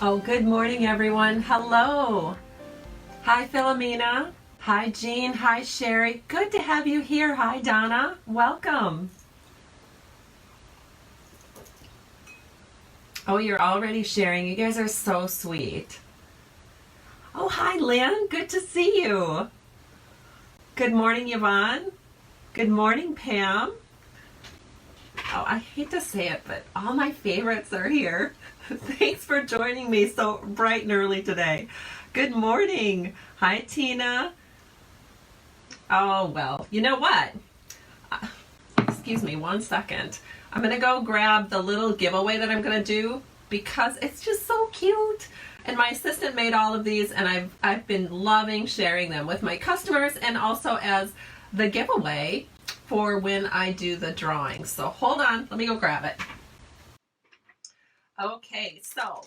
Oh, good morning, everyone. Hello. Hi, Philomena. Hi, Jean. Hi, Sherry. Good to have you here. Hi, Donna. Welcome. Oh, you're already sharing. You guys are so sweet. Oh, hi, Lynn. Good to see you. Good morning, Yvonne. Good morning, Pam. Oh, I hate to say it, but all my favorites are here. Thanks for joining me so bright and early today. Good morning. Hi, Tina. Oh, well, you know what? Excuse me one second. I'm going to go grab the little giveaway that I'm going to do because it's just so cute. And my assistant made all of these, and I've been loving sharing them with my customers and also as the giveaway for when I do the drawing. So hold on, let me go grab it. Okay, so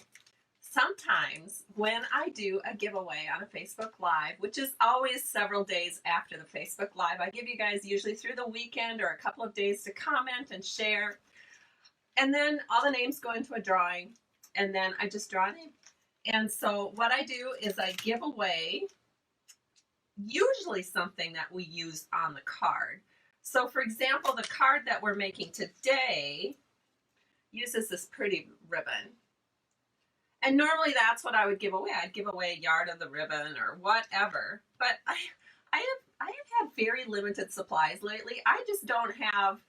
sometimes when I do a giveaway on a Facebook Live, which is always several days after the Facebook Live, I give you guys usually through the weekend or a couple of days to comment and share. And then all the names go into a drawing, and then I just draw a name. And so what I do is I give away usually something that we use on the card. So for example, the card that we're making today uses this pretty ribbon. And normally that's what I would give away. I'd give away a yard of the ribbon or whatever. But I have had very limited supplies lately. I just don't have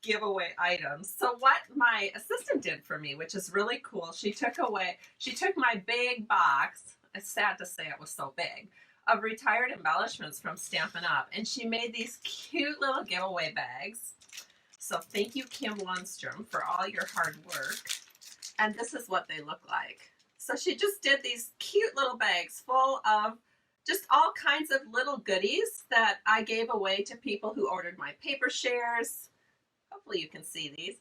giveaway items. So what my assistant did for me, which is really cool, she took my big box, it's sad to say it was so big, of retired embellishments from Stampin Up, and she made these cute little giveaway bags. So thank you, Kim Lundstrom, for all your hard work. And this is what they look like. So she just did these cute little bags full of just all kinds of little goodies that I gave away to people who ordered my paper shares. Hopefully you can see these.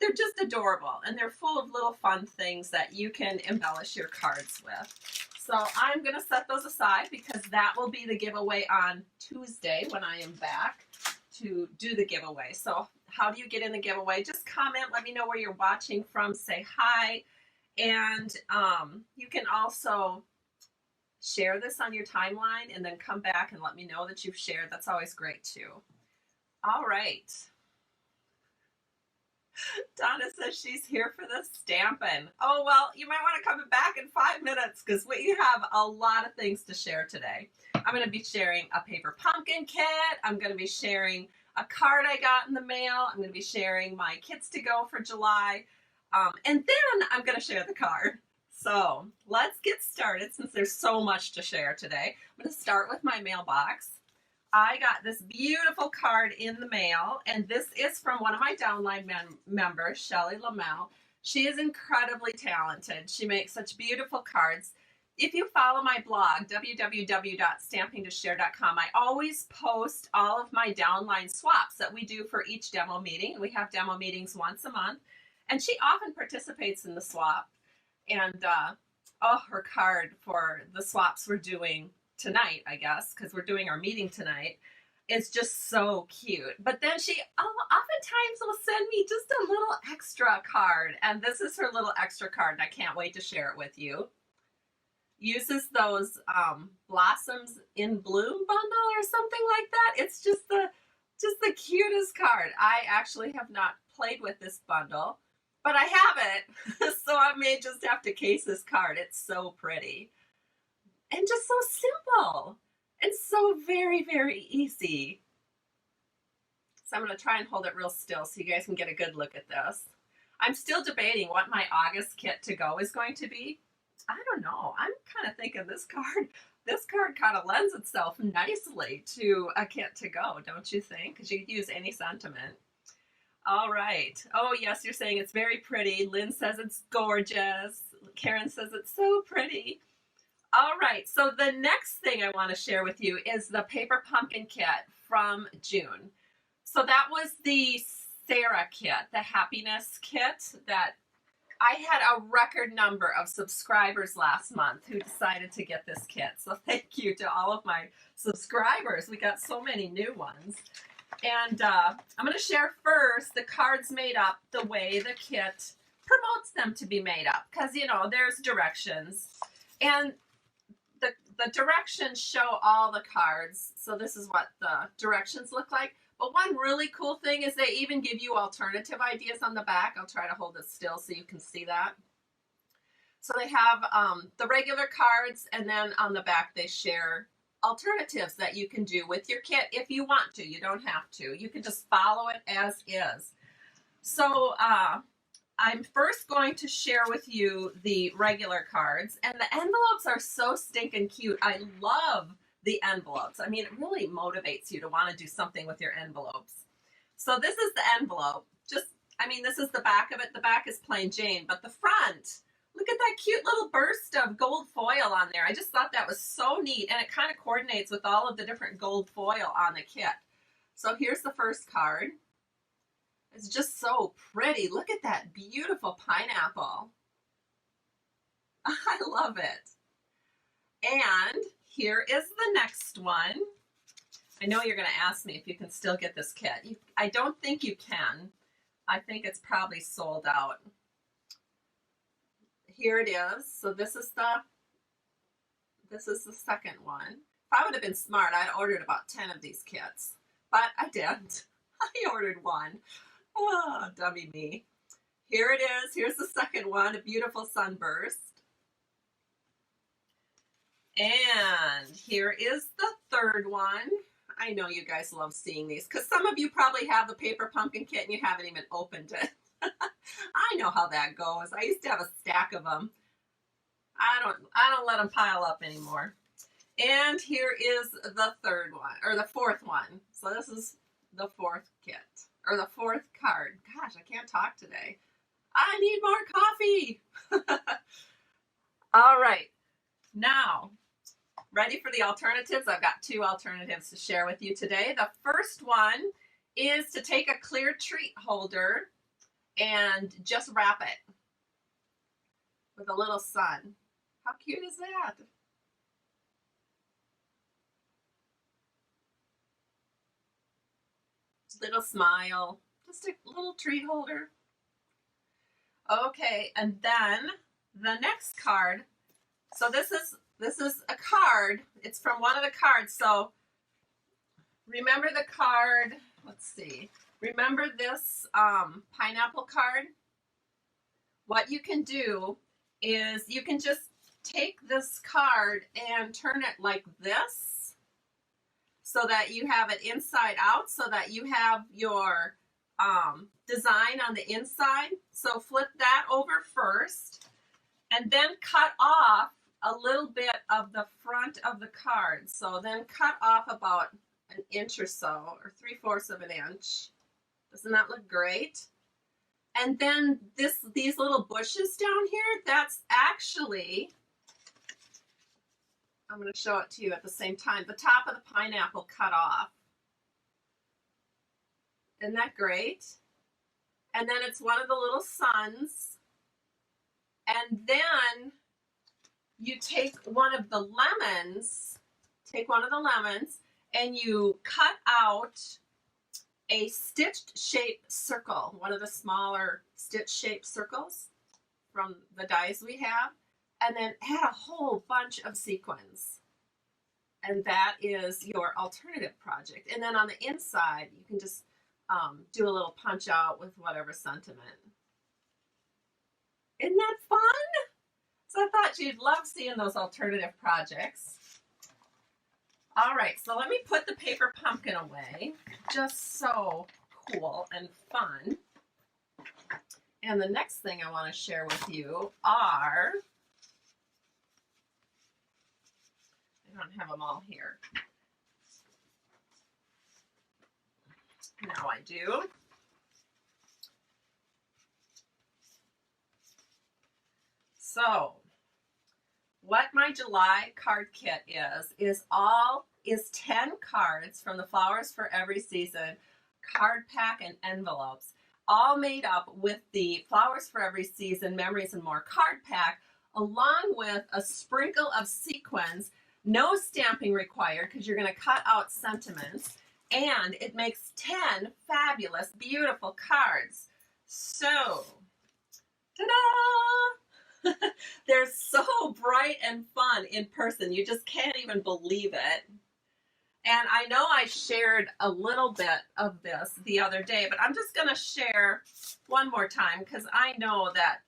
They're just adorable, and they're full of little fun things that you can embellish your cards with. So I'm going to set those aside because that will be the giveaway on Tuesday when I am back to do the giveaway. So how do you get in the giveaway? Just comment, let me know where you're watching from, say hi, and you can also share this on your timeline and then come back and let me know that you've shared. That's always great too. All right. Donna says she's here for the Stampin'. Oh, well, you might want to come back in 5 minutes because we have a lot of things to share today. I'm going to be sharing a paper pumpkin kit. I'm going to be sharing a card I got in the mail. I'm going to be sharing my kits to go for July. And then I'm going to share the card. So let's get started since there's so much to share today. I'm going to start with my mailbox. I got this beautiful card in the mail, and this is from one of my downline members, Shelly Lamel. She is incredibly talented. She makes such beautiful cards. If you follow my blog, www.stampingtoshare.com, I always post all of my downline swaps that we do for each demo meeting. We have demo meetings once a month, and she often participates in the swap. And her card for the swaps we're doing tonight, I guess, because we're doing our meeting tonight, is just so cute. But then she oftentimes will send me just a little extra card, and this is her little extra card, and I can't wait to share it with you. Uses those Blossoms in Bloom bundle or something like that. It's just the cutest card. I actually have not played with this bundle, but I have it, so I may just have to case this card. It's so pretty. And just so simple and so very, very easy. So I'm going to try and hold it real still so you guys can get a good look at this. I'm still debating what my August kit to go is going to be. I don't know. I'm kind of thinking this card kind of lends itself nicely to a kit to go, don't you think? Because you could use any sentiment. All right. Oh, yes, you're saying it's very pretty. Lynn says it's gorgeous. Karen says it's so pretty. All right, so the next thing I want to share with you is the paper pumpkin kit from June. So that was the Sarah kit, the happiness kit that I had a record number of subscribers last month who decided to get this kit. So thank you to all of my subscribers. We got so many new ones. And I'm going to share first the cards made up the way the kit promotes them to be made up, because you know there's directions, and the directions show all the cards. So this is what the directions look like. But one really cool thing is they even give you alternative ideas on the back. I'll try to hold it still so you can see that. So they have the regular cards, and then on the back they share alternatives that you can do with your kit if you want to. You don't have to. You can just follow it as is. So I'm first going to share with you the regular cards, and the envelopes are so stinking cute. I love the envelopes. I mean, it really motivates you to want to do something with your envelopes. So this is the envelope. I mean, this is the back of it. The back is plain Jane, but the front, look at that cute little burst of gold foil on there. I just thought that was so neat, and it kind of coordinates with all of the different gold foil on the kit. So here's the first card. It's just so pretty. Look at that beautiful pineapple. I love it. And here is the next one. I know you're going to ask me if you can still get this kit. I don't think you can. I think it's probably sold out. Here it is. So this is the second one. If I would have been smart, I'd ordered about 10 of these kits, but I didn't. I ordered one. Oh, dummy me. Here it is. Here's the second one, a beautiful sunburst. And here is the third one. I know you guys love seeing these because some of you probably have the paper pumpkin kit and you haven't even opened it. I know how that goes. I used to have a stack of them. I don't let them pile up anymore. And here is the third one, or the fourth one. So this is the fourth kit, or the fourth card. Gosh, I can't talk today. I need more coffee. All right. Now, ready for the alternatives? I've got two alternatives to share with you today. The first one is to take a clear treat holder and just wrap it with a little sun. How cute is that? Little smile, just a little treat holder. Okay, and then the next card. So this is a card. It's from one of the cards. So remember the card. Let's see. Remember this pineapple card? What you can do is you can just take this card and turn it like this so that you have it inside out, so that you have your design on the inside. So flip that over first and then cut off a little bit of the front of the card. So then cut off about an inch or so, or 3/4 of an inch. Doesn't that look great? And then these little bushes down here, that's actually, I'm going to show it to you at the same time, the top of the pineapple cut off. Isn't that great? And then it's one of the little suns. And then you take one of the lemons, and you cut out a stitched shaped circle, one of the smaller stitch shaped circles from the dies we have, and then add a whole bunch of sequins. And that is your alternative project. And then on the inside, you can just do a little punch out with whatever sentiment. Isn't that fun? So I thought you'd love seeing those alternative projects. All right, so let me put the paper pumpkin away. Just so cool and fun. And the next thing I want to share with you are, I don't have them all here. Now I do. So, what my July card kit is 10 cards from the Flowers for Every Season card pack and envelopes, all made up with the Flowers for Every Season Memories and More card pack, along with a sprinkle of sequins, no stamping required because you're going to cut out sentiments, and it makes 10 fabulous, beautiful cards. So, ta-da! They're so bright and fun in person. You just can't even believe it. And I know I shared a little bit of this the other day, but I'm just going to share one more time because I know that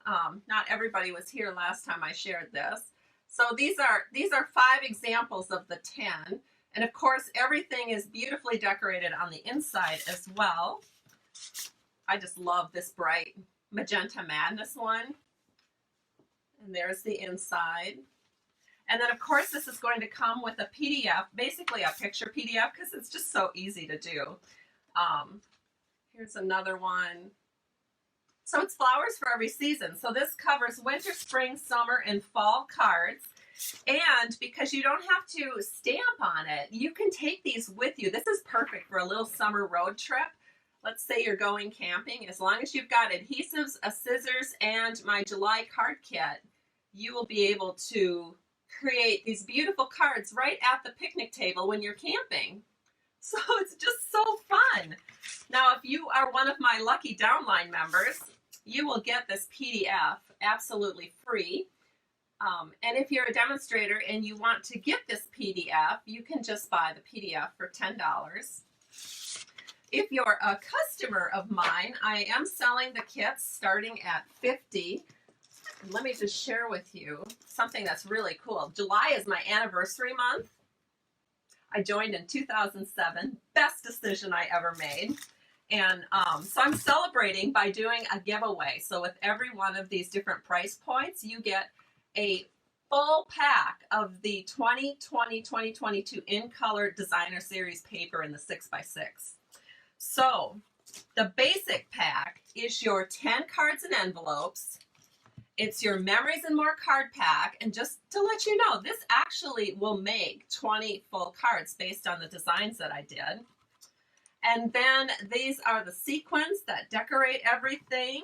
not everybody was here last time I shared this. So these are 5 examples of the 10. And of course, everything is beautifully decorated on the inside as well. I just love this bright Magenta Madness one. And there's the inside. And then, of course, this is going to come with a PDF, basically a picture PDF, because it's just so easy to do. Here's another one. So it's flowers for every season. So this covers winter, spring, summer, and fall cards. And because you don't have to stamp on it, you can take these with you. This is perfect for a little summer road trip. Let's say you're going camping. As long as you've got adhesives, a scissors, and my July card kit, you will be able to create these beautiful cards right at the picnic table when you're camping. So it's just so fun. Now, if you are one of my lucky downline members, you will get this PDF absolutely free. And if you're a demonstrator and you want to get this PDF, you can just buy the PDF for $10. If you're a customer of mine, I am selling the kits starting at $50. Let me just share with you something that's really cool. July is my anniversary month. I joined in 2007. Best decision I ever made. And so I'm celebrating by doing a giveaway. So with every one of these different price points, you get a full pack of the 2020-2022 in color designer series paper in the 6x6. So the basic pack is your 10 cards and envelopes. It's your Memories and More card pack. And just to let you know, this actually will make 20 full cards based on the designs that I did. And then these are the sequins that decorate everything.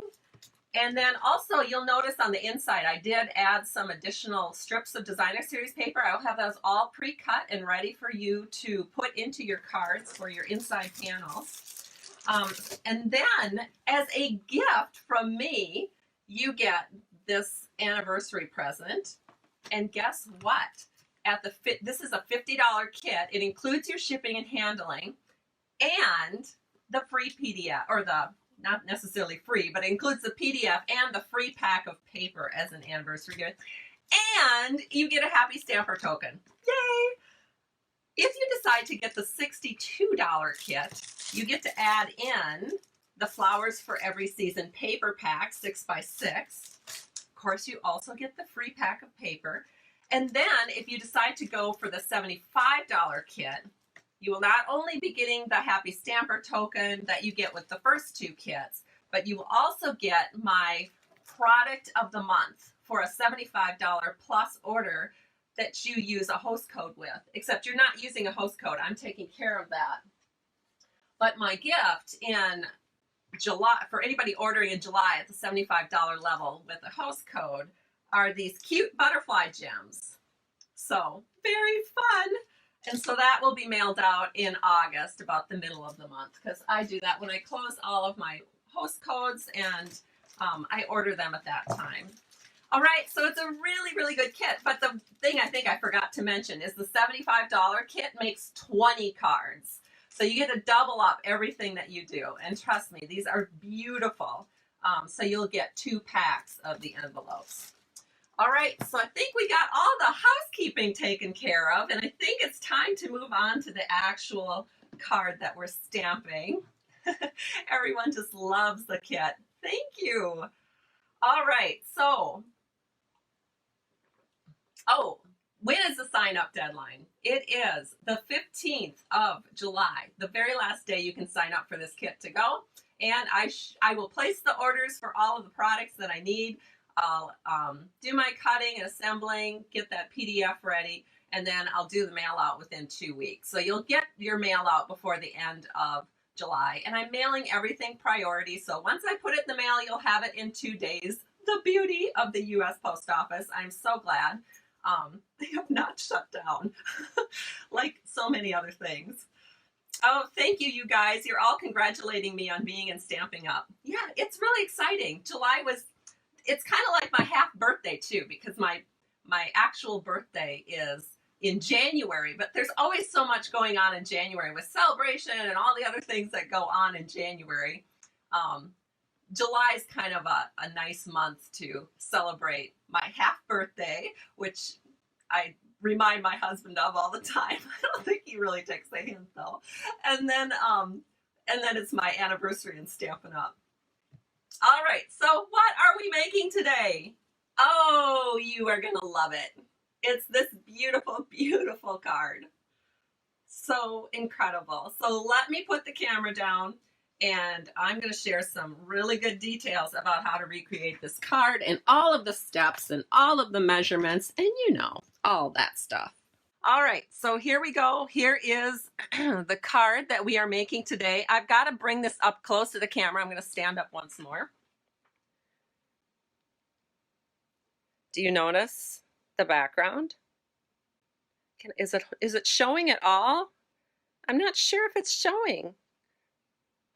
And then also you'll notice on the inside, I did add some additional strips of designer series paper. I'll have those all pre-cut and ready for you to put into your cards for your inside panels. And then as a gift from me, you get this anniversary present. And guess what? This is a $50 kit. It includes your shipping and handling and the free PDF, or the not necessarily free, but it includes the PDF and the free pack of paper as an anniversary gift. And you get a happy stamper token. Yay! If you decide to get the $62 kit, you get to add in the Flowers for Every Season paper pack, 6x6. Of course, you also get the free pack of paper. And then if you decide to go for the $75 kit, you will not only be getting the Happy Stamper token that you get with the first 2 kits, but you will also get my product of the month for a $75 plus order that you use a host code with. Except you're not using a host code. I'm taking care of that. But my gift in July, for anybody ordering in July at the $75 level with a host code, are these cute butterfly gems. So very fun. And so that will be mailed out in August, about the middle of the month, because I do that when I close all of my host codes, and I order them at that time. All right, so it's a really, really good kit. But the thing I think I forgot to mention is the $75 kit makes 20 cards. So you get to double up everything that you do. And trust me, these are beautiful. So you'll get 2 packs of the envelopes. All right, so I think we got all the housekeeping taken care of, and I think it's time to move on to the actual card that we're stamping. Everyone just loves the kit. Thank you. All right, so, when is the sign-up deadline? It is the 15th of July, the very last day you can sign up for this kit to go. And I will place the orders for all of the products that I need. I'll do my cutting and assembling, get that PDF ready, and then I'll do the mail out within 2 weeks. So you'll get your mail out before the end of July. And I'm mailing everything priority. So once I put it in the mail, you'll have it in 2 days. The beauty of the U.S. Post Office. I'm so glad. They have not shut down like so many other things. Oh, thank you, you guys. You're all congratulating me on being in Stampin' Up. Yeah, it's really exciting. July was it's kind of like my half birthday too, because my actual birthday is in January, but there's always so much going on in January with celebration and all the other things that go on in January. July is kind of a nice month to celebrate my half birthday, which I remind my husband of all the time. I don't think he really takes the hint though. And then it's my anniversary in Stampin' Up. All right, so what are we making today? Oh, you are gonna love it. It's this beautiful, beautiful card. So incredible. So let me put the camera down and I'm going to share some really good details about how to recreate this card and all of the steps and all of the measurements and you know, all that stuff. All right, so here we go. Here is the card that we are making today. I've got to bring this up close to the camera. I'm going to stand up once more. Do you notice the background? Is it showing at all? I'm not sure if it's showing.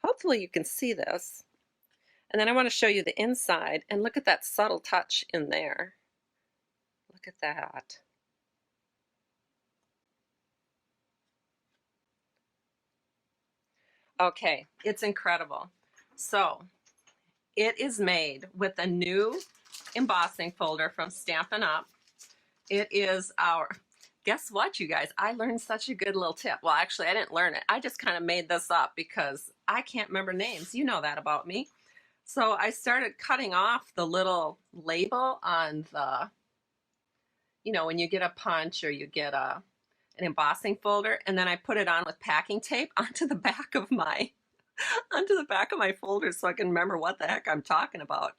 Hopefully you can see this. And then I want to show you the inside and look at that subtle touch in there. Look at that. Okay, it's incredible. So it is made with a new embossing folder from Stampin' Up. It is our, guess what, you guys? I learned such a good little tip. Well, actually, I didn't learn it. I just kind of made this up because I can't remember names. You know that about me. So I started cutting off the little label on the, you know, when you get a punch or you get an embossing folder, and then I put it on with packing tape onto the back of my folder so I can remember what the heck I'm talking about.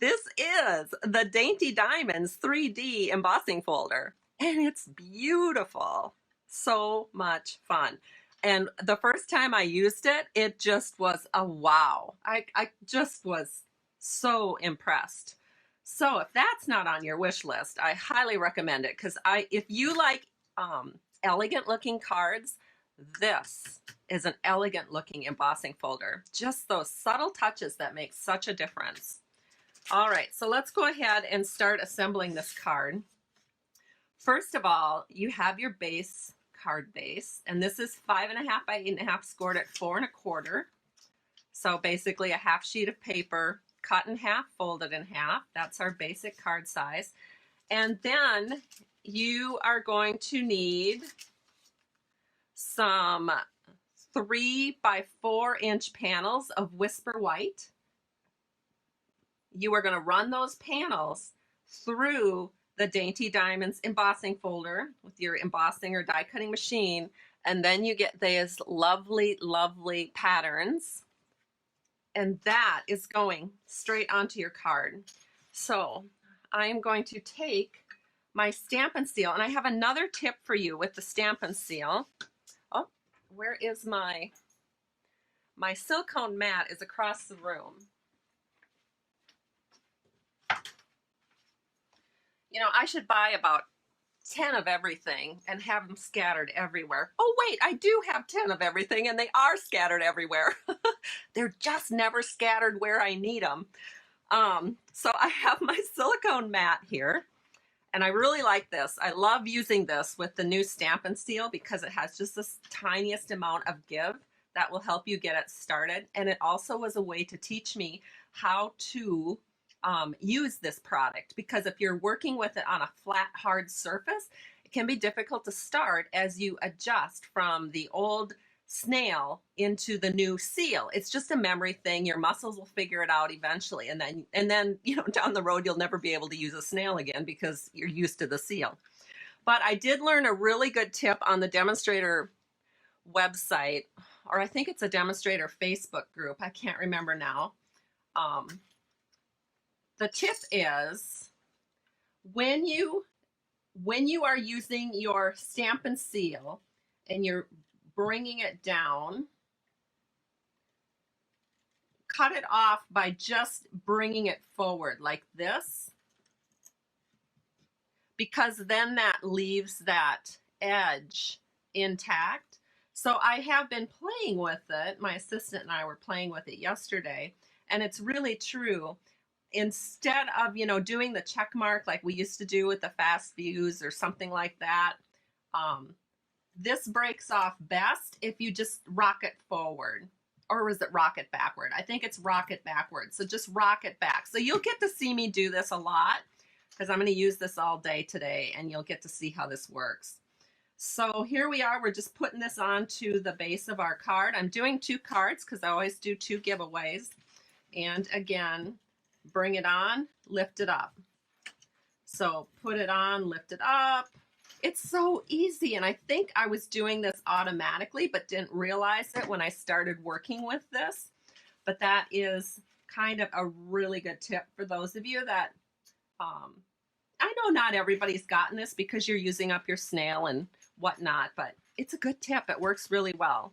This is the Dainty Diamonds 3D embossing folder, and it's beautiful. So much fun. And the first time I used it, it just was a wow. I just was so impressed. So if that's not on your wish list, I highly recommend it because if you like elegant looking cards, this is an elegant looking embossing folder. Just those subtle touches that make such a difference. All right, so let's go ahead and start assembling this card. First of all, you have your base card base, and this is 5.5 by 8.5 scored at 4 1/4. So basically a half sheet of paper cut in half, folded in half. That's our basic card size. And then you are going to need some 3 by 4 inch panels of Whisper White. You are going to run those panels through the Dainty Diamonds embossing folder with your embossing or die cutting machine, and then you get these lovely, lovely patterns, and that is going straight onto your card. So I am going to take my Stampin' Seal, and I have another tip for you with the Stampin' Seal. Oh, where is my silicone mat is across the room. You know, I should buy about 10 of everything and have them scattered everywhere. Oh, wait, I do have 10 of everything and they are scattered everywhere. They're just never scattered where I need them. So I have my silicone mat here and I really like this. I love using this with the new Stampin' Seal because it has just the tiniest amount of give that will help you get it started. And it also was a way to teach me how to use this product, because if you're working with it on a flat, hard surface, it can be difficult to start as you adjust from the old snail into the new seal. It's just a memory thing. Your muscles will figure it out eventually, and then you know, down the road you'll never be able to use a snail again because you're used to the seal. But I did learn a really good tip on the demonstrator website, or I think it's a demonstrator Facebook group. I can't remember now. The tip is when you are using your Stampin' Seal and you're bringing it down, cut it off by just bringing it forward like this, because then that leaves that edge intact. So I have been playing with it. My assistant and I were playing with it yesterday, and it's really true. instead of, you know, doing the check mark like we used to do with the fast views or something like that, this breaks off best if you just rock it forward. Or is it rock it backward? I think it's rock it backward. So just rock it back. So you'll get to see me do this a lot because I'm going to use this all day today, and you'll get to see how this works. So here we are. We're just putting this onto the base of our card. I'm doing 2 cards because I always do 2 giveaways. And again, bring it on, lift it up. So put it on, lift it up. It's so easy, and I think I was doing this automatically but didn't realize it when I started working with this. But that is kind of a really good tip for those of you that, I know not everybody's gotten this because you're using up your snail and whatnot, but it's a good tip. It works really well.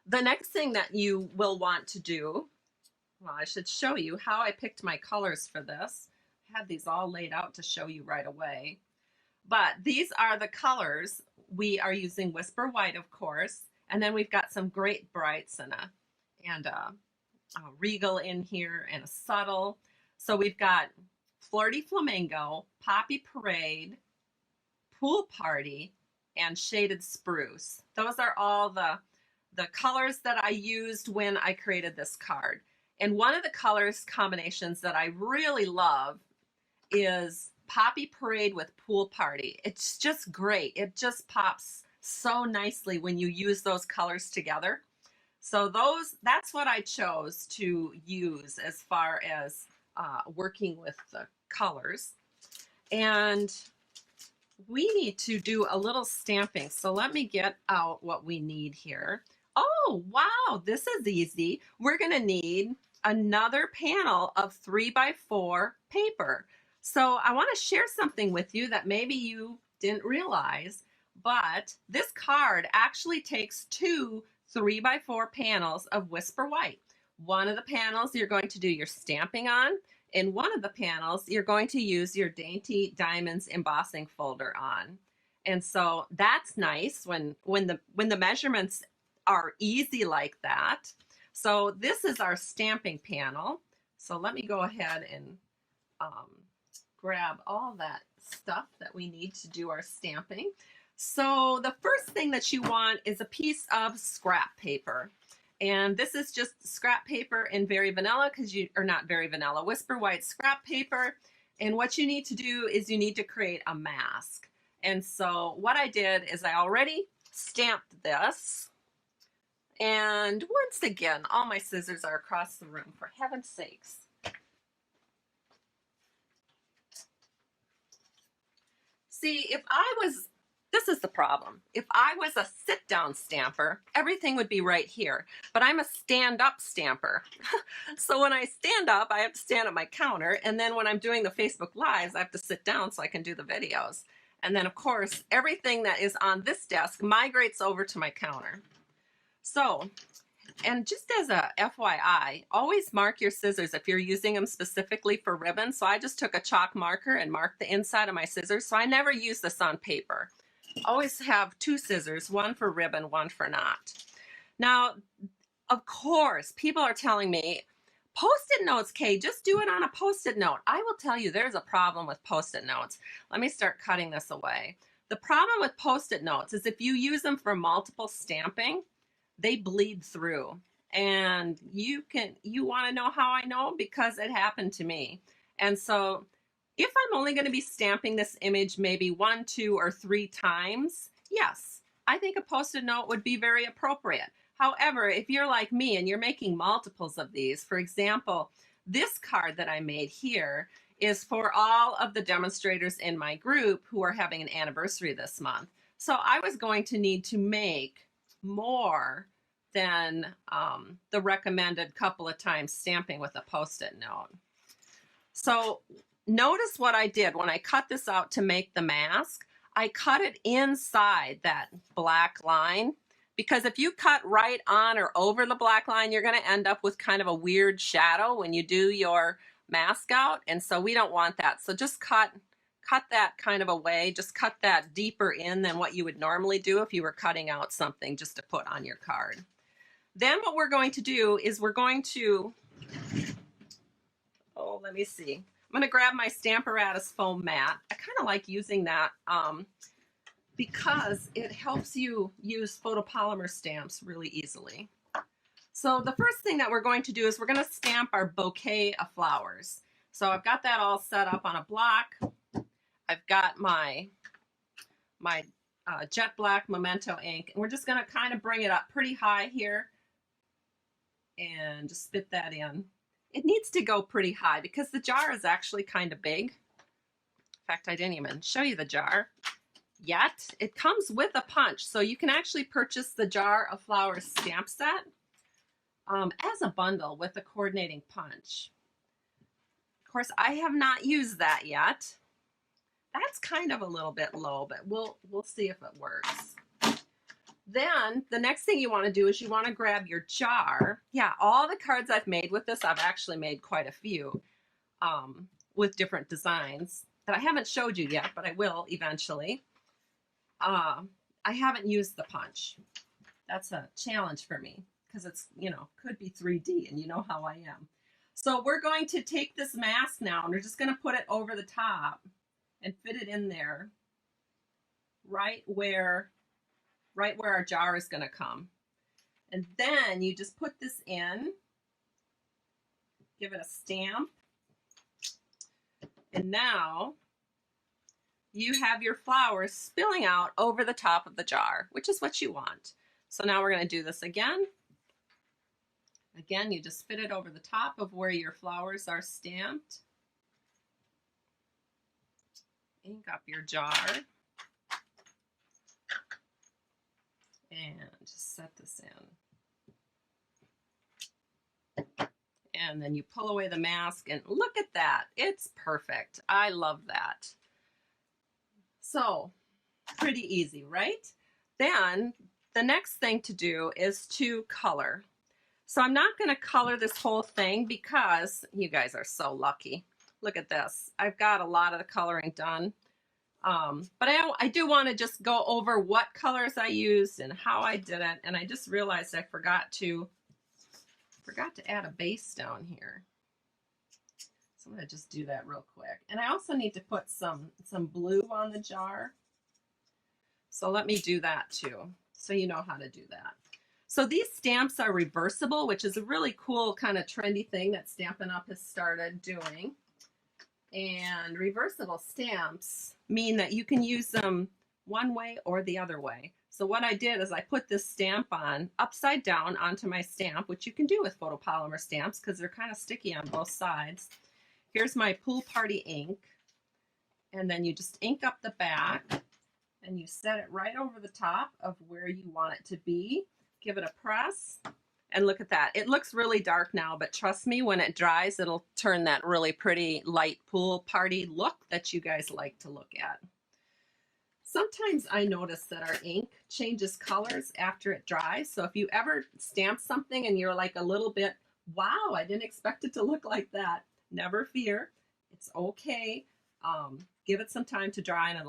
The next thing that you will want to do, well, I should show you how I picked my colors for this. I had these all laid out to show you right away. But these are the colors. We are using Whisper White, of course, and then we've got some great brights and a Regal in here and a Subtle. So we've got Flirty Flamingo, Poppy Parade, Pool Party, and Shaded Spruce. Those are all the colors that I used when I created this card. And one of the colors combinations that I really love is Poppy Parade with Pool Party. It's just great. It just pops so nicely when you use those colors together. So that's what I chose to use as far as working with the colors. And we need to do a little stamping. So let me get out what we need here. Oh, wow, this is easy. We're going to need another panel of 3x4 paper. So I want to share something with you that maybe you didn't realize, but this card actually takes 2 3x4 panels of Whisper White. One of the panels you're going to do your stamping on, and one of the panels you're going to use your Dainty Diamonds embossing folder on. And so that's nice when the measurements are easy like that. So this is our stamping panel. So let me go ahead and grab all that stuff that we need to do our stamping. So the first thing that you want is a piece of scrap paper. And this is just scrap paper in Very Vanilla, not Very Vanilla, Whisper White scrap paper. And what you need to do is you need to create a mask. And so what I did is I already stamped this. And once again, all my scissors are across the room, for heaven's sakes. See, this is the problem. If I was a sit-down stamper, everything would be right here. But I'm a stand-up stamper. So when I stand up, I have to stand at my counter. And then when I'm doing the Facebook Lives, I have to sit down so I can do the videos. And then, of course, everything that is on this desk migrates over to my counter. So, and just as a FYI, always mark your scissors if you're using them specifically for ribbon. So I just took a chalk marker and marked the inside of my scissors. So I never use this on paper. Always have 2 scissors, one for ribbon, one for knot. Now, of course, people are telling me, Post-it notes, Kay, just do it on a Post-it note. I will tell you there's a problem with Post-it notes. Let me start cutting this away. The problem with Post-it notes is if you use them for multiple stamping, they bleed through. And you want to know how I know? Because it happened to me. And so if I'm only going to be stamping this image maybe 1, 2, or 3 times, yes, I think a Post-it note would be very appropriate. However, if you're like me and you're making multiples of these, for example, this card that I made here is for all of the demonstrators in my group who are having an anniversary this month. So I was going to need to make more than the recommended couple of times stamping with a Post-it note. So notice what I did when I cut this out to make the mask. I cut it inside that black line, because if you cut right on or over the black line, you're going to end up with kind of a weird shadow when you do your mask out. And so we don't want that. So just cut that kind of away. Just cut that deeper in than what you would normally do if you were cutting out something just to put on your card. Then what we're going to do is we're going to, oh, let me see. I'm going to grab my Stamparatus foam mat. I kind of like using that because it helps you use photopolymer stamps really easily. So the first thing that we're going to do is we're going to stamp our bouquet of flowers. So I've got that all set up on a block. I've got my jet black Memento ink, and we're just going to kind of bring it up pretty high here and just spit that in. It needs to go pretty high because the jar is actually kind of big. In fact, I didn't even show you the jar yet. It comes with a punch, so you can actually purchase the Jar of Flowers stamp set as a bundle with a coordinating punch. Of course, I have not used that yet. That's kind of a little bit low, but we'll see if it works. Then the next thing you want to do is you want to grab your jar. Yeah, all the cards I've made with this, I've actually made quite a few with different designs that I haven't showed you yet, but I will eventually. I haven't used the punch. That's a challenge for me because it's, you know, could be 3D and you know how I am. So we're going to take this mask now and we're just going to put it over the top and fit it in there right where our jar is going to come. And then you just put this in, give it a stamp, and now you have your flowers spilling out over the top of the jar, which is what you want. So now we're going to do this again. Again, you just fit it over the top of where your flowers are stamped. Ink up your jar. And just set this in. And then you pull away the mask and look at that. It's perfect. I love that. So pretty easy, right? Then the next thing to do is to color. So I'm not going to color this whole thing because you guys are so lucky. Look at this. I've got a lot of the coloring done. But I do want to just go over what colors I used and how I did it. And I just realized I forgot to add a base down here. So I'm going to just do that real quick. And I also need to put some blue on the jar. So let me do that too, so you know how to do that. So these stamps are reversible, which is a really cool kind of trendy thing that Stampin' Up! Has started doing. And reversible stamps mean that you can use them one way or the other way. So what I did is I put this stamp on upside down onto my stamp, which you can do with photopolymer stamps because they're kind of sticky on both sides. Here's my Pool Party ink. And then you just ink up the back and you set it right over the top of where you want it to be. Give it a press. And look at that. It looks really dark now, but trust me, when it dries, it'll turn that really pretty light pool party look that you guys like to look at. Sometimes I notice that our ink changes colors after it dries. So if you ever stamp something and you're like a little bit, wow, I didn't expect it to look like that, never fear. It's okay. Give it some time to dry and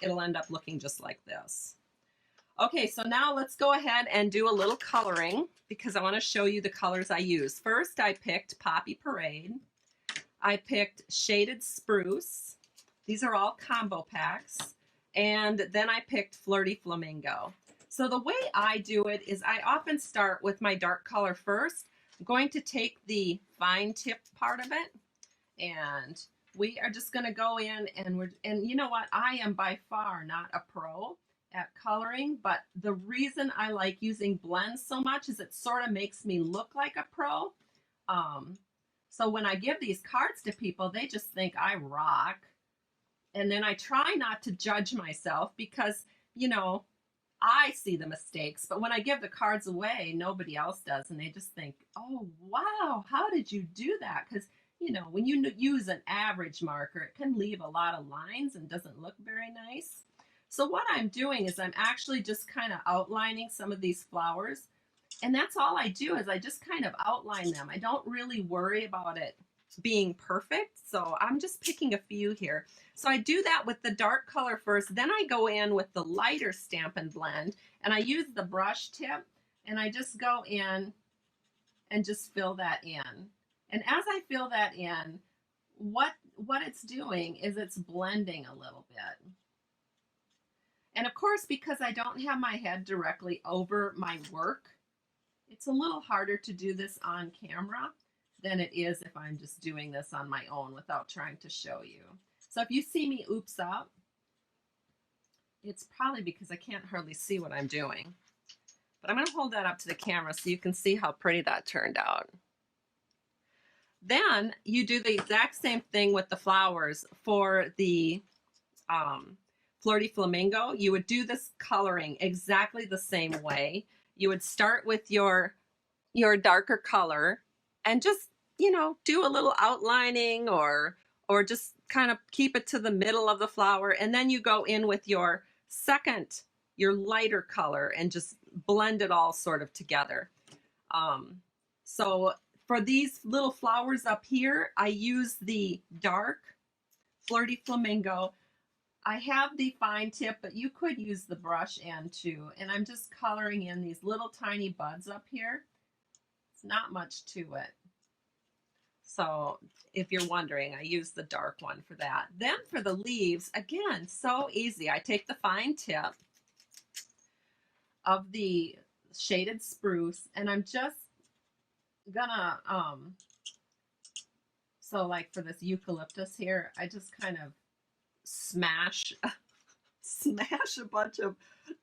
it'll end up looking just like this. Okay, so now let's go ahead and do a little coloring because I want to show you the colors I use. First, I picked Poppy Parade. I picked Shaded Spruce. These are all combo packs. And then I picked Flirty Flamingo. So the way I do it is I often start with my dark color first. I'm going to take the fine tip part of it and we are just going to go in and you know what? I am by far not a pro at coloring, but the reason I like using blends so much is it sort of makes me look like a pro. So when I give these cards to people, they just think I rock. And then I try not to judge myself because, you know, I see the mistakes, but when I give the cards away, nobody else does. And they just think, oh, wow, how did you do that? Because, you know, when you use an average marker, it can leave a lot of lines and doesn't look very nice. So what I'm doing is I'm actually just kind of outlining some of these flowers. And that's all I do is I just kind of outline them. I don't really worry about it being perfect. So I'm just picking a few here. So I do that with the dark color first. Then I go in with the lighter Stampin' Blend and I use the brush tip and I just go in and just fill that in. And as I fill that in, what it's doing is it's blending a little bit. And of course, because I don't have my head directly over my work, it's a little harder to do this on camera than it is if I'm just doing this on my own without trying to show you. So if you see me oops up, it's probably because I can't hardly see what I'm doing. But I'm going to hold that up to the camera so you can see how pretty that turned out. Then you do the exact same thing with the flowers. For the Flirty Flamingo, you would do this coloring exactly the same way. You would start with your darker color and just, you know, do a little outlining or just kind of keep it to the middle of the flower, and then you go in with your lighter color and just blend it all sort of together. So for these little flowers up here, I use the dark Flirty Flamingo. I have the fine tip, but you could use the brush end too. And I'm just coloring in these little tiny buds up here. It's not much to it. So if you're wondering, I use the dark one for that. Then for the leaves, again, so easy. I take the fine tip of the shaded spruce, and I'm just gonna, so like for this eucalyptus here, I just kind of smash a bunch of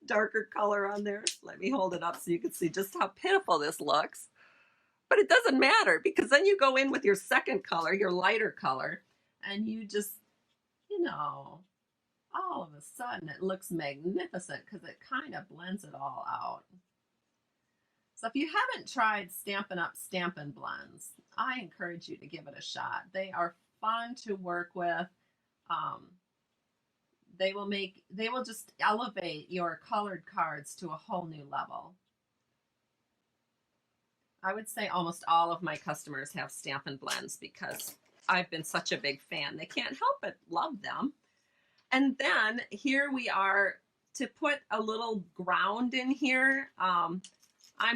darker color on there. Let me hold it up so you can see just how pitiful this looks. But it doesn't matter, because then you go in with your second color, your lighter color, and you just, you know, all of a sudden it looks magnificent because it kind of blends it all out. So if you haven't tried Stampin' Up Stampin Blends, I encourage you to give it a shot. They are fun to work with. They will just elevate your colored cards to a whole new level. I would say almost all of my customers have Stampin' Blends because I've been such a big fan. They can't help but love them. And then here we are to put a little ground in here. I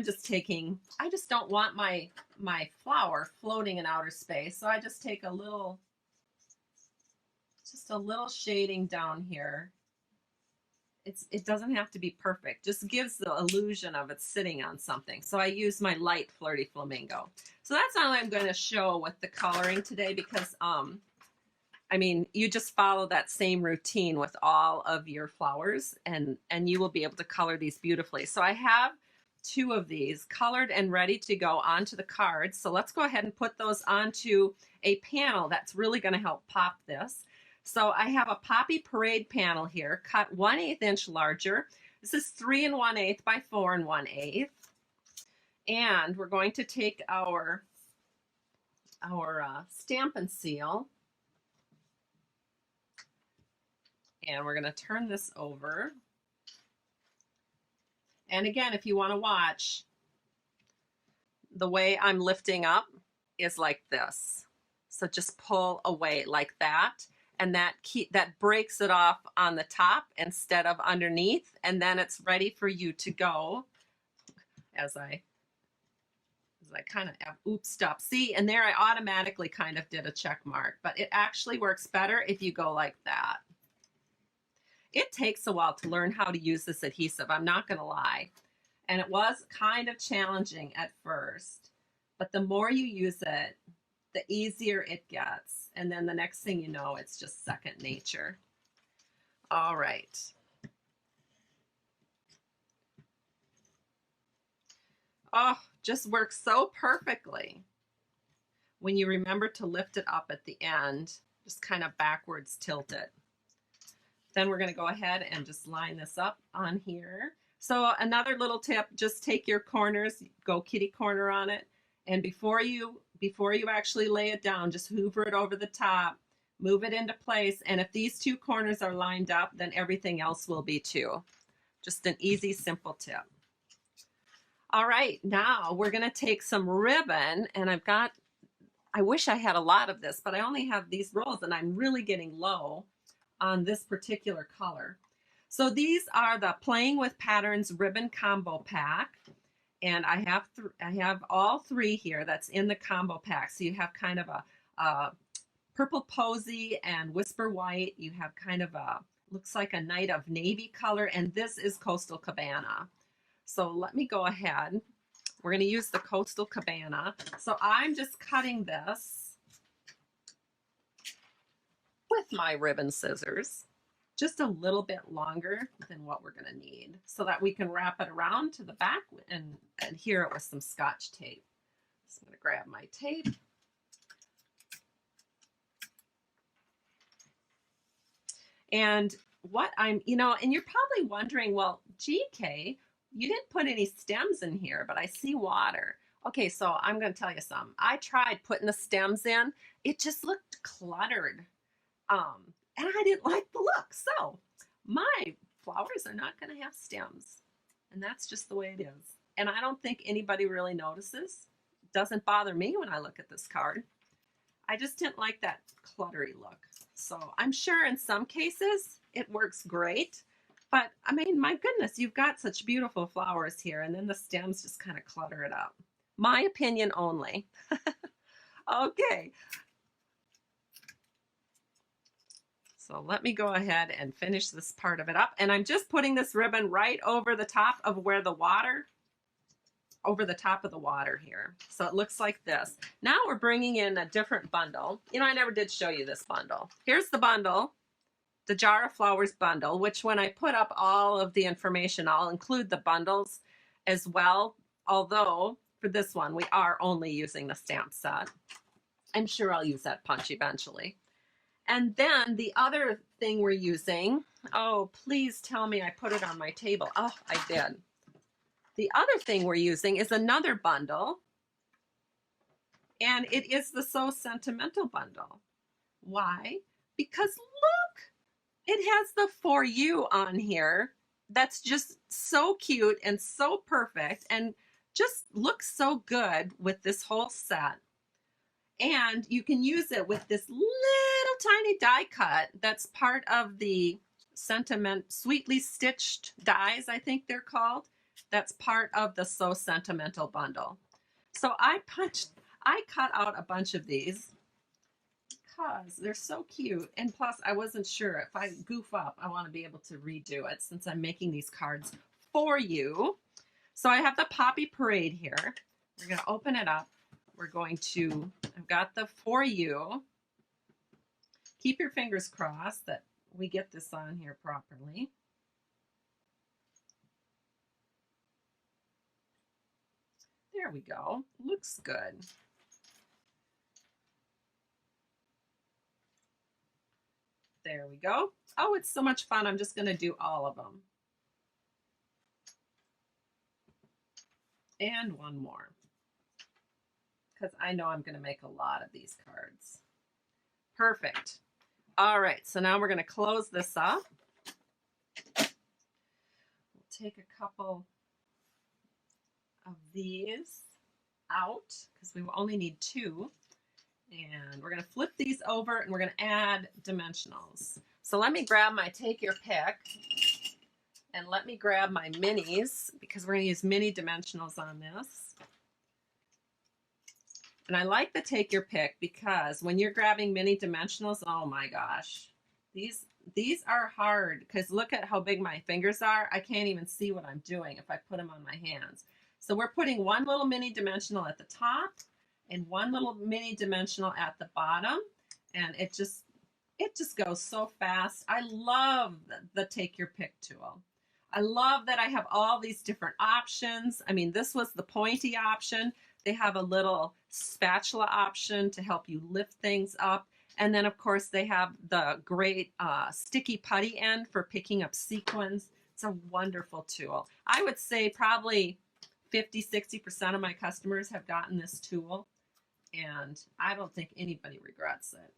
just don't want my flower floating in outer space. So I just take a little shading down here. It doesn't have to be perfect, just gives the illusion of it sitting on something. So I use my light Flirty Flamingo. So that's all I'm going to show with the coloring today, because I mean, you just follow that same routine with all of your flowers, and you will be able to color these beautifully. So I have 2 of these colored and ready to go onto the cards. So let's go ahead and put those onto a panel that's really going to help pop this. So I have a Poppy Parade panel here, cut 1/8 inch larger. This is 3 1/8 by 4 1/8. And we're going to take our Stampin' Seal, and we're going to turn this over. And again, if you want to watch, the way I'm lifting up is like this. So just pull away like that. And that breaks it off on the top instead of underneath, and then it's ready for you to go. As I kind of have oopsed up. See, and there I automatically kind of did a check mark, but it actually works better if you go like that. It takes a while to learn how to use this adhesive, I'm not going to lie. And it was kind of challenging at first, but the more you use it, the easier it gets. And then the next thing you know, it's just second nature. All right. Oh, just works so perfectly. When you remember to lift it up at the end, just kind of backwards tilt it. Then we're going to go ahead and just line this up on here. So another little tip, just take your corners, go kitty corner on it, and before you actually lay it down, just hoover it over the top, move it into place, and if these 2 corners are lined up, then everything else will be too. Just an easy, simple tip. All right, now we're going to take some ribbon, and I wish I had a lot of this, but I only have these rolls, and I'm really getting low on this particular color. So these are the Playing with Patterns Ribbon Combo Pack. And I have all 3 here that's in the combo pack. So you have kind of a Purple Posy and Whisper White. You have kind of a, looks like a night of navy color, and this is Coastal Cabana. So let me go ahead. We're going to use the Coastal Cabana. So I'm just cutting this with my ribbon scissors, just a little bit longer than what we're going to need so that we can wrap it around to the back and adhere it with some Scotch tape. So I'm going to grab my tape. And what I'm, and you're probably wondering, well, GK, you didn't put any stems in here, but I see water. Okay, so I'm going to tell you something. I tried putting the stems in. It just looked cluttered. And I didn't like the look. So my flowers are not going to have stems. And that's just the way it is. And I don't think anybody really notices. It doesn't bother me when I look at this card. I just didn't like that cluttery look. So I'm sure in some cases it works great. But I mean, my goodness, you've got such beautiful flowers here. And then the stems just kind of clutter it up. My opinion only. Okay. So let me go ahead and finish this part of it up. And I'm just putting this ribbon right over the top of where the water, over the top of the water here. So it looks like this. Now we're bringing in a different bundle. I never did show you this bundle. Here's the bundle, the Jarrah Flowers bundle, which when I put up all of the information, I'll include the bundles as well. Although for this one, we are only using the stamp set. I'm sure I'll use that punch eventually. And then the other thing we're using, oh, please tell me I put it on my table. Oh, I did. The other thing we're using is another bundle, and it is the So Sentimental bundle. Why? Because look, it has the For You on here. That's just so cute and so perfect and just looks so good with this whole set. And you can use it with this little tiny die cut that's part of the Sweetly Stitched dies, I think they're called. That's part of the So Sentimental bundle. So I cut out a bunch of these because they're so cute. And plus, I wasn't sure if I goof up, I want to be able to redo it since I'm making these cards for you. So I have the Poppy Parade here. We're going to open it up. We're going to, I've got the For You. Keep your fingers crossed that we get this on here properly. There we go. Looks good. There we go. Oh, it's so much fun. I'm just going to do all of them. And one more, because I know I'm going to make a lot of these cards. Perfect. All right, so now we're going to close this up. We'll take a couple of these out because we will only need two. And we're going to flip these over and we're going to add dimensionals. So let me grab my Take Your Pick and let me grab my minis because we're going to use mini dimensionals on this. And I like the Take Your Pick because when you're grabbing mini dimensionals, oh my gosh, these are hard because look at how big my fingers are. I can't even see what I'm doing if I put them on my hands. So we're putting one little mini dimensional at the top and one little mini dimensional at the bottom, and it just goes so fast. I love the Take Your Pick tool. I love that I have all these different options. I mean, this was the pointy option. They have a little spatula option to help you lift things up. And then, of course, they have the great sticky putty end for picking up sequins. It's a wonderful tool. I would say probably 50–60% of my customers have gotten this tool, and I don't think anybody regrets it.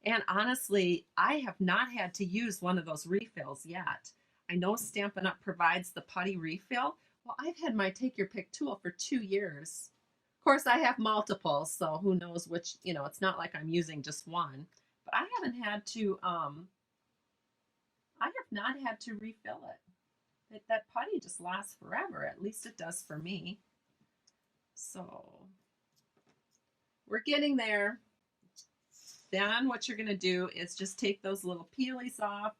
And honestly, I have not had to use one of those refills yet. I know Stampin' Up! Provides the putty refill. Well, I've had my Take Your Pick tool for 2 years. Of course, I have multiple, so who knows which, it's not like I'm using just one. But I haven't had to, I have not had to refill it. That putty just lasts forever. At least it does for me. So we're getting there. Then what you're going to do is just take those little peelies off,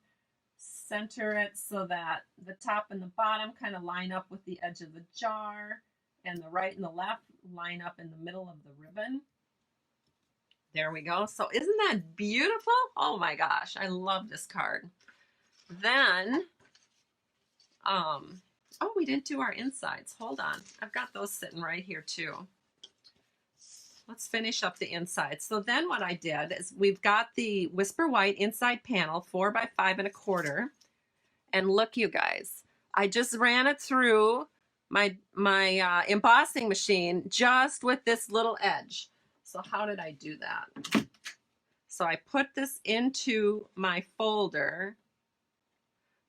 center it so that the top and the bottom kind of line up with the edge of the jar, and the right and the left line up in the middle of the ribbon. There we go. So isn't that beautiful? Oh my gosh, I love this card. Then, oh, we didn't do our insides. Hold on. I've got those sitting right here too. Let's finish up the inside. So then what I did is we've got the Whisper White inside panel, 4 by 5 1/4. And look, you guys, I just ran it through my embossing machine just with this little edge. So how did I do that? So I put this into my folder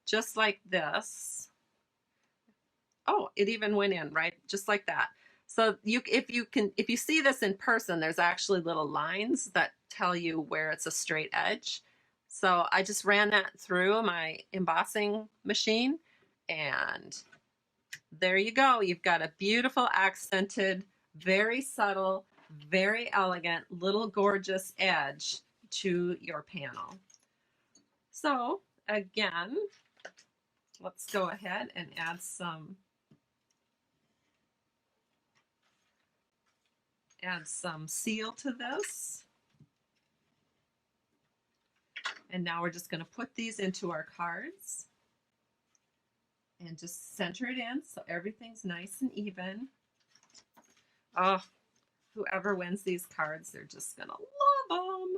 just like this. Oh, it even went in, right? Just like that. So if you see this in person, there's actually little lines that tell you where it's a straight edge. So I just ran that through my embossing machine, and there you go. You've got a beautiful accented, very subtle, very elegant, little gorgeous edge to your panel. So again, let's go ahead and add some seal to this. And now we're just going to put these into our cards and just center it in so everything's nice and even. Oh, whoever wins these cards, they're just going to love them.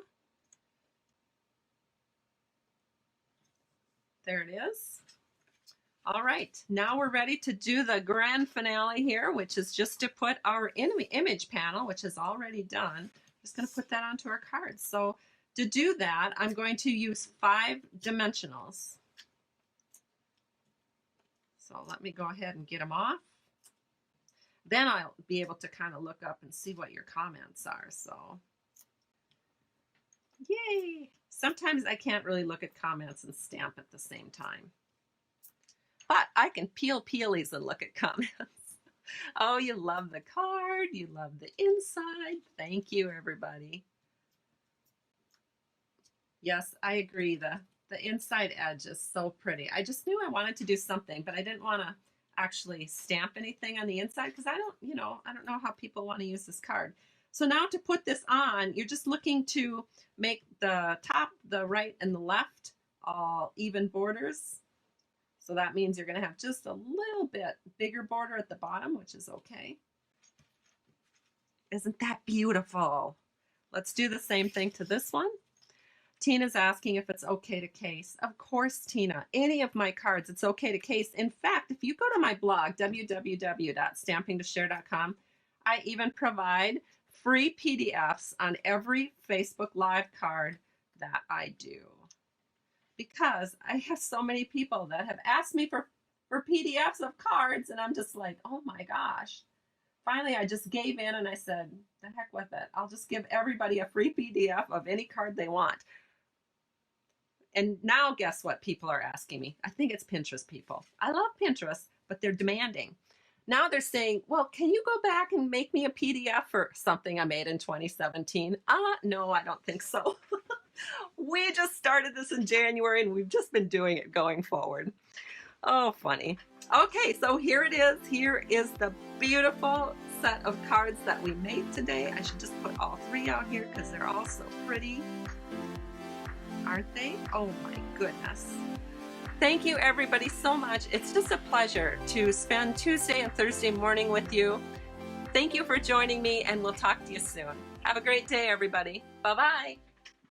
There it is. All right, now we're ready to do the grand finale here, which is just to put our image panel, which is already done. Just going to put that onto our cards. So to do that, I'm going to use 5 dimensionals. So let me go ahead and get them off. Then I'll be able to kind of look up and see what your comments are. So, yay! Sometimes I can't really look at comments and stamp at the same time. But I can peel peelies and look at comments. Oh, you love the card. You love the inside. Thank you, everybody. Yes, I agree. The inside edge is so pretty. I just knew I wanted to do something, but I didn't want to actually stamp anything on the inside because I don't know how people want to use this card. So now to put this on, you're just looking to make the top, the right, and the left all even borders. So that means you're going to have just a little bit bigger border at the bottom, which is okay. Isn't that beautiful? Let's do the same thing to this one. Tina's asking if it's okay to case. Of course, Tina. Any of my cards, it's okay to case. In fact, if you go to my blog, www.stampingtoshare.com, I even provide free PDFs on every Facebook Live card that I do. Because I have so many people that have asked me for PDFs of cards, and I'm just like, oh my gosh. Finally, I just gave in and I said, the heck with it. I'll just give everybody a free PDF of any card they want. And now guess what people are asking me? I think it's Pinterest people. I love Pinterest, but they're demanding. Now they're saying, well, can you go back and make me a PDF for something I made in 2017? No, I don't think so. We just started this in January and we've just been doing it going forward. Oh, funny. Okay, so here it is. Here is the beautiful set of cards that we made today. I should just put all 3 out here because they're all so pretty. Aren't they? Oh my goodness. Thank you everybody so much. It's just a pleasure to spend Tuesday and Thursday morning with you. Thank you for joining me and we'll talk to you soon. Have a great day, everybody. Bye-bye.